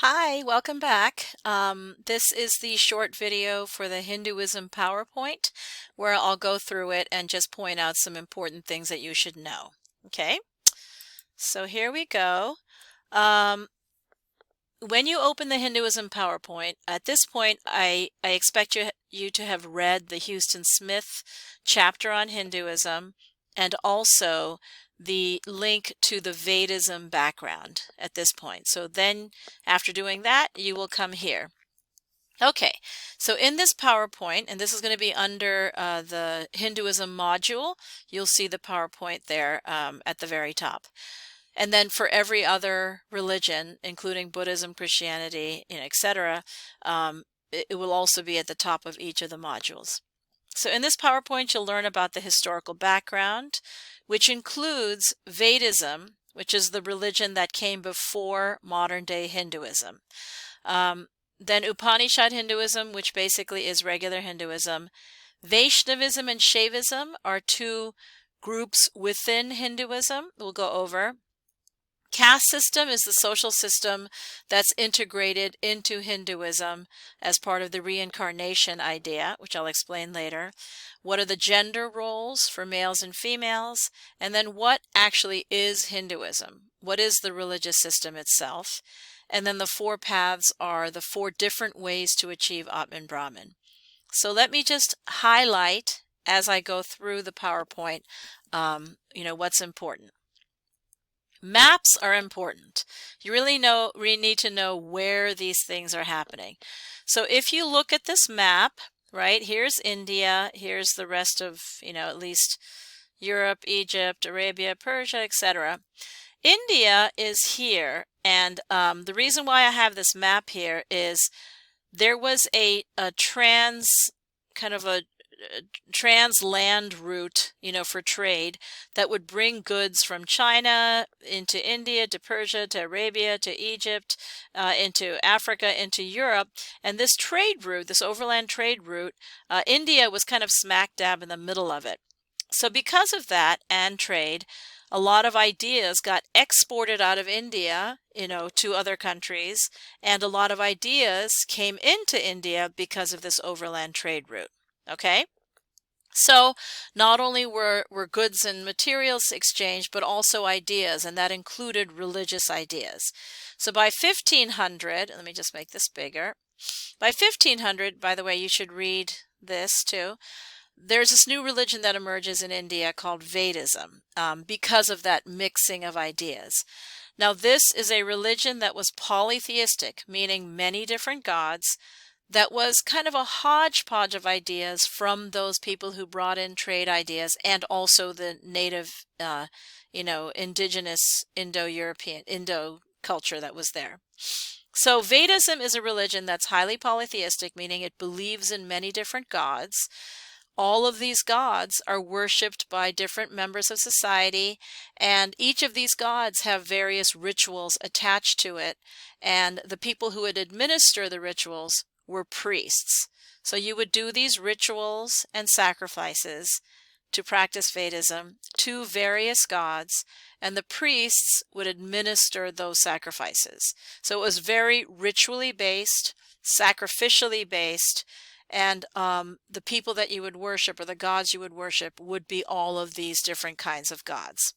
Hi, welcome back. This is the short video for the Hinduism PowerPoint where I'll go through it and just point out some important things that you should know. Okay, so here we go. Um, when you open the Hinduism PowerPoint, at this point I expect you to have read the Houston Smith chapter on Hinduism and also the link to the Vedism background at this point. So then after doing that, you will come here. Okay, so in this PowerPoint, and this is going to be under the Hinduism module, you'll see the PowerPoint there at the very top. And then for every other religion, including Buddhism, Christianity, etc., it will also be at the top of each of the modules. So in this PowerPoint, you'll learn about the historical background, which includes Vedism, which is the religion that came before modern-day Hinduism. Then Upanishad Hinduism, which basically is regular Hinduism. Vaishnavism and Shaivism are two groups within Hinduism we'll go over. Caste system is the social system that's integrated into Hinduism as part of the reincarnation idea, which I'll explain later. What are the gender roles for males and females? And then what actually is Hinduism? What is the religious system itself? And then the four paths are the four different ways to achieve Atman Brahman. So let me just highlight as I go through the PowerPoint, what's important. Maps are important. You really need to know where these things are happening. So if you look at this map, right, here's India, here's the rest of, at least Europe, Egypt, Arabia, Persia, etc. India is here, and the reason why I have this map here is there was a trans land route, for trade that would bring goods from China into India, to Persia, to Arabia, to Egypt, into Africa, into Europe. And this trade route, this overland trade route, India was kind of smack dab in the middle of it. So because of that and trade, a lot of ideas got exported out of India, to other countries, and a lot of ideas came into India because of this overland trade route. Okay? So not only were goods and materials exchanged, but also ideas, and that included religious ideas. So by 1500, let me just make this bigger. By 1500, by the way, you should read this too. There's this new religion that emerges in India called Vedism because of that mixing of ideas. Now, this is a religion that was polytheistic, meaning many different gods, that was kind of a hodgepodge of ideas from those people who brought in trade ideas and also the native, indigenous Indo culture that was there. So Vedism is a religion that's highly polytheistic, meaning it believes in many different gods. All of these gods are worshipped by different members of society, and each of these gods have various rituals attached to it, and the people who would administer the rituals were priests. So you would do these rituals and sacrifices to practice Vedism to various gods, and the priests would administer those sacrifices. So it was very ritually based, sacrificially based, and the people that you would worship, or the gods you would worship, would be all of these different kinds of gods.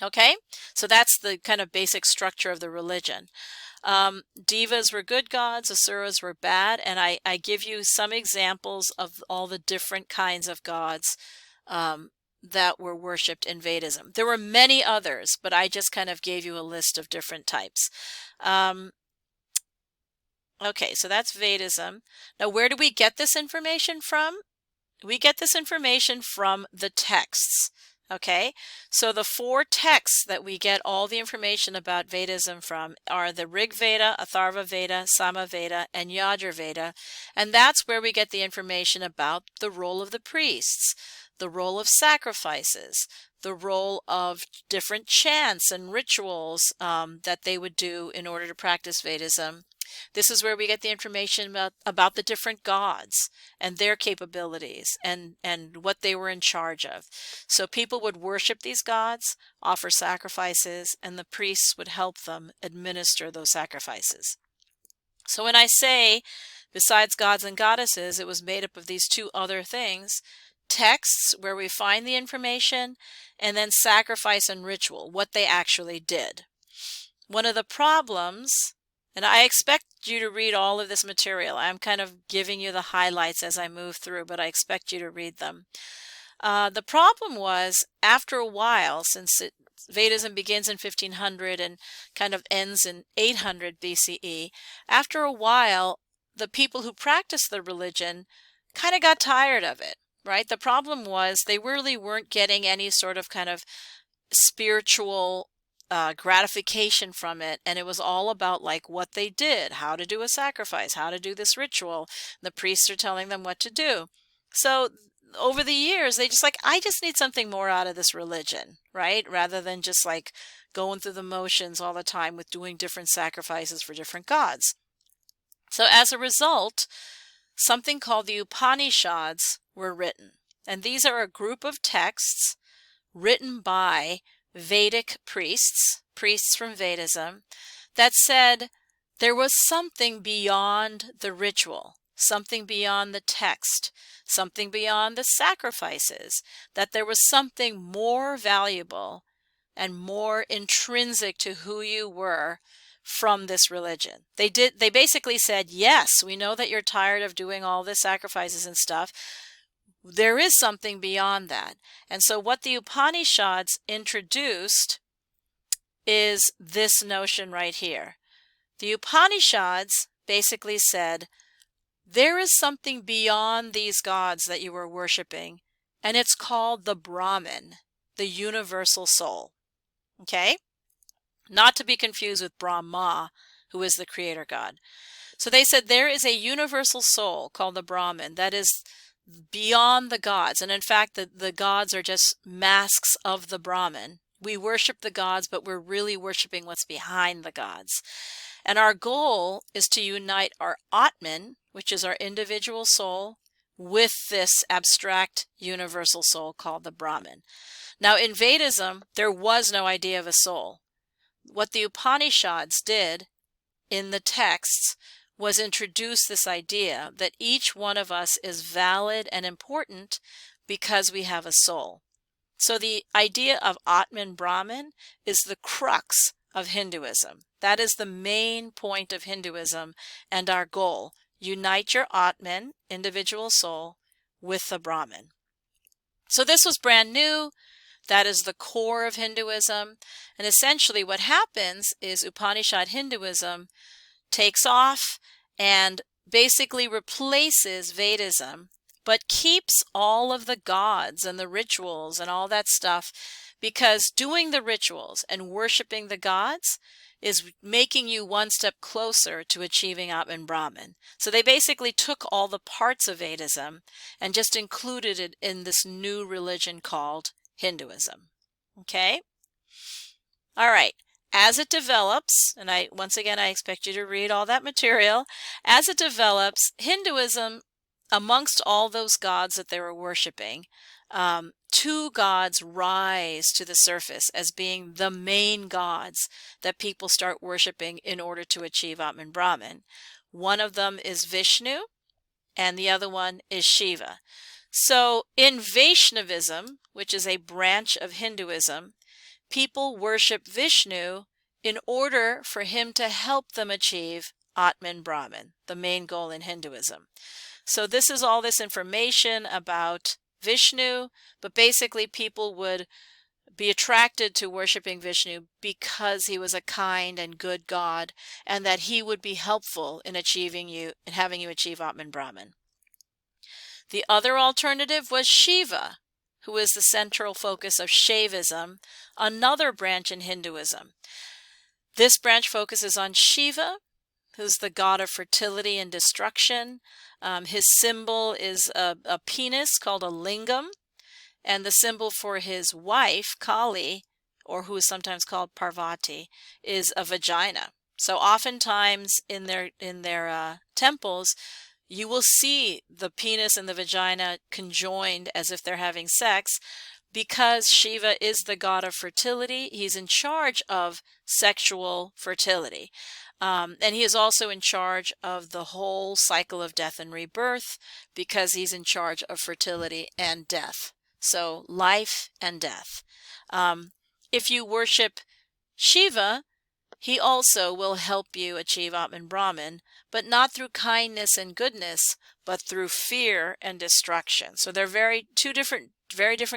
Okay, so that's the kind of basic structure of the religion. Devas were good gods, asuras were bad, and I give you some examples of all the different kinds of gods that were worshipped in Vedism. There were many others, but I just kind of gave you a list of different types. Okay, so that's Vedism. Now, where do we get this information from? We get this information from the texts. Okay, so the four texts that we get all the information about Vedism from are the Rig Veda, Atharva Veda, Sama Veda, and Yajur Veda, and that's where we get the information about the role of the priests, the role of sacrifices, the role of different chants and rituals that they would do in order to practice Vedism. This is where we get the information about the different gods and their capabilities and what they were in charge of. So people would worship these gods, offer sacrifices, and the priests would help them administer those sacrifices. So when I say, besides gods and goddesses, it was made up of these two other things: texts where we find the information, and then sacrifice and ritual, what they actually did. One of the problems, and I expect you to read all of this material. I'm kind of giving you the highlights as I move through, but I expect you to read them. The problem was, after a while, since Vedism begins in 1500 and kind of ends in 800 BCE, after a while, the people who practiced the religion kind of got tired of it, right? The problem was they really weren't getting any sort of kind of spiritual gratification from it, and it was all about like what they did, how to do a sacrifice, how to do this ritual. The priests are telling them what to do. So over the years, they just like, I just need something more out of this religion, right? Rather than just like going through the motions all the time with doing different sacrifices for different gods. So as a result, something called the Upanishads were written. And these are a group of texts written by Vedic priests from Vedism, that said there was something beyond the ritual, something beyond the text, something beyond the sacrifices, that there was something more valuable and more intrinsic to who you were from this religion. They basically said, yes, we know that you're tired of doing all this sacrifices and stuff. There is something beyond that. And so what the Upanishads introduced is this notion right here. The Upanishads basically said, there is something beyond these gods that you were worshiping, and it's called the Brahman, the universal soul. Okay? Not to be confused with Brahma, who is the creator god. So they said there is a universal soul called the Brahman that is beyond the gods. And in fact, the gods are just masks of the Brahman. We worship the gods, but we're really worshiping what's behind the gods. And our goal is to unite our Atman, which is our individual soul, with this abstract universal soul called the Brahman. Now in Vedism, there was no idea of a soul. What the Upanishads did in the texts was introduce this idea that each one of us is valid and important because we have a soul. So the idea of Atman Brahman is the crux of Hinduism. That is the main point of Hinduism and our goal. Unite your Atman, individual soul, with the Brahman. So this was brand new. That is the core of Hinduism. And essentially what happens is Upanishad Hinduism takes off and basically replaces Vedism, but keeps all of the gods and the rituals and all that stuff, because doing the rituals and worshiping the gods is making you one step closer to achieving Atman Brahman. So they basically took all the parts of Vedism and just included it in this new religion called Hinduism. Okay? All right. As it develops, and once again, I expect you to read all that material. As it develops, Hinduism, amongst all those gods that they were worshiping, two gods rise to the surface as being the main gods that people start worshiping in order to achieve Atman Brahman. One of them is Vishnu, and the other one is Shiva. So in Vaishnavism, which is a branch of Hinduism, people worship Vishnu in order for him to help them achieve Atman Brahman, the main goal in Hinduism. So this is all this information about Vishnu, but basically people would be attracted to worshiping Vishnu because he was a kind and good God, and that he would be helpful in having you achieve Atman Brahman. The other alternative was Shiva, who is the central focus of Shaivism, another branch in Hinduism. This branch focuses on Shiva, who's the god of fertility and destruction. His symbol is a penis called a lingam, and the symbol for his wife, Kali, or who is sometimes called Parvati, is a vagina. So oftentimes in their temples, you will see the penis and the vagina conjoined as if they're having sex, because Shiva is the god of fertility, he's in charge of sexual fertility. And he is also in charge of the whole cycle of death and rebirth because he's in charge of fertility and death. So life and death. If you worship Shiva, he also will help you achieve Atman Brahman, but not through kindness and goodness, but through fear and destruction. So they're very different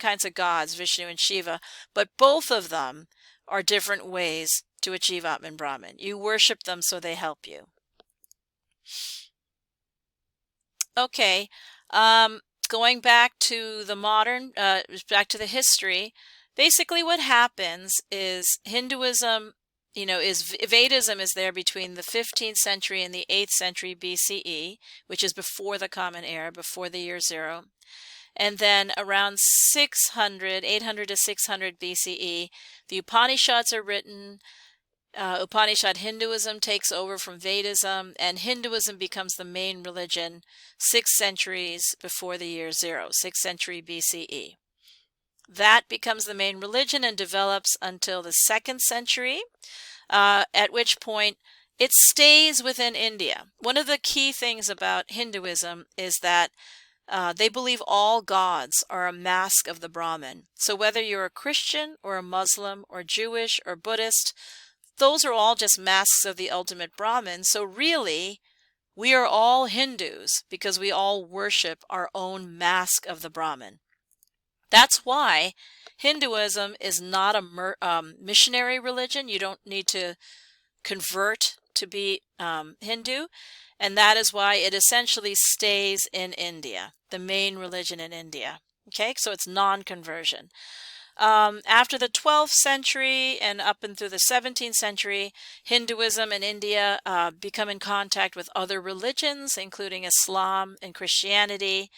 kinds of gods, Vishnu and Shiva, but both of them are different ways to achieve Atman Brahman. You worship them so they help you. Okay, going back to the modern, back to the history, basically what happens is Hinduism, Vedism is there between the 15th century and the 8th century BCE, which is before the Common Era, before the year 0. And then around 800 to 600 BCE, the Upanishads are written. Upanishad Hinduism takes over from Vedism, and Hinduism becomes the main religion 6 centuries before the year 0, 6th century BCE. That becomes the main religion and develops until the 2nd century, at which point it stays within India. One of the key things about Hinduism is that they believe all gods are a mask of the Brahman. So whether you're a Christian or a Muslim or Jewish or Buddhist, those are all just masks of the ultimate Brahman. So really, we are all Hindus because we all worship our own mask of the Brahman. That's why Hinduism is not a missionary religion. You don't need to convert to be Hindu. And that is why it essentially stays in India, the main religion in India. Okay, so it's non-conversion. After the 12th century and up and through the 17th century, Hinduism in India become in contact with other religions, including Islam and Christianity.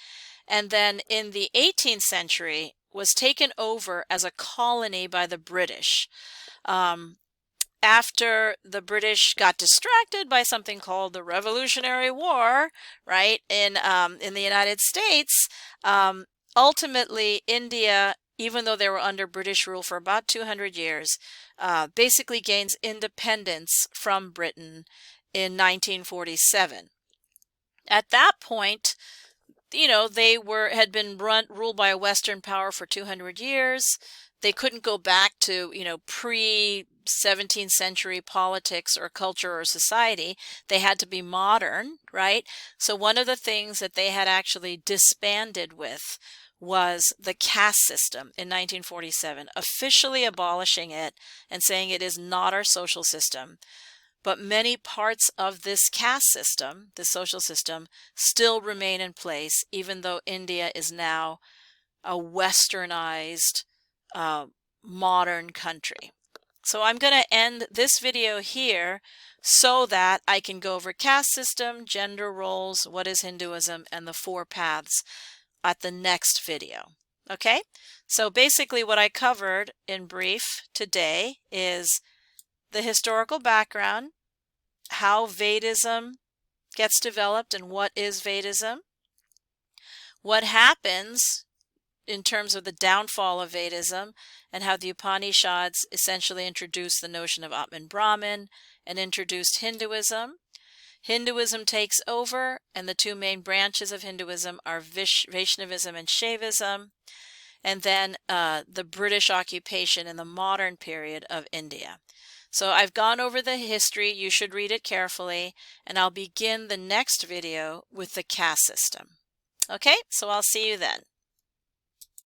And then in the 18th century was taken over as a colony by the British. After the British got distracted by something called the Revolutionary War, right, in the United States, ultimately India, even though they were under British rule for about 200 years, basically gains independence from Britain in 1947. At that point, they had been ruled by a Western power for 200 years. They couldn't go back to, pre-17th century politics or culture or society. They had to be modern, right? So one of the things that they had actually disbanded with was the caste system in 1947, officially abolishing it and saying it is not our social system. But many parts of this caste system, the social system, still remain in place, even though India is now a westernized, modern country. So I'm going to end this video here so that I can go over caste system, gender roles, what is Hinduism, and the 4 paths at the next video. Okay? So basically what I covered in brief today is the historical background, how Vedism gets developed and what is Vedism, what happens in terms of the downfall of Vedism and how the Upanishads essentially introduced the notion of Atman Brahman and introduced Hinduism. Hinduism takes over, and the 2 main branches of Hinduism are Vaishnavism and Shaivism, and then the British occupation in the modern period of India. So I've gone over the history. You should read it carefully, and I'll begin the next video with the caste system. Okay, so I'll see you then.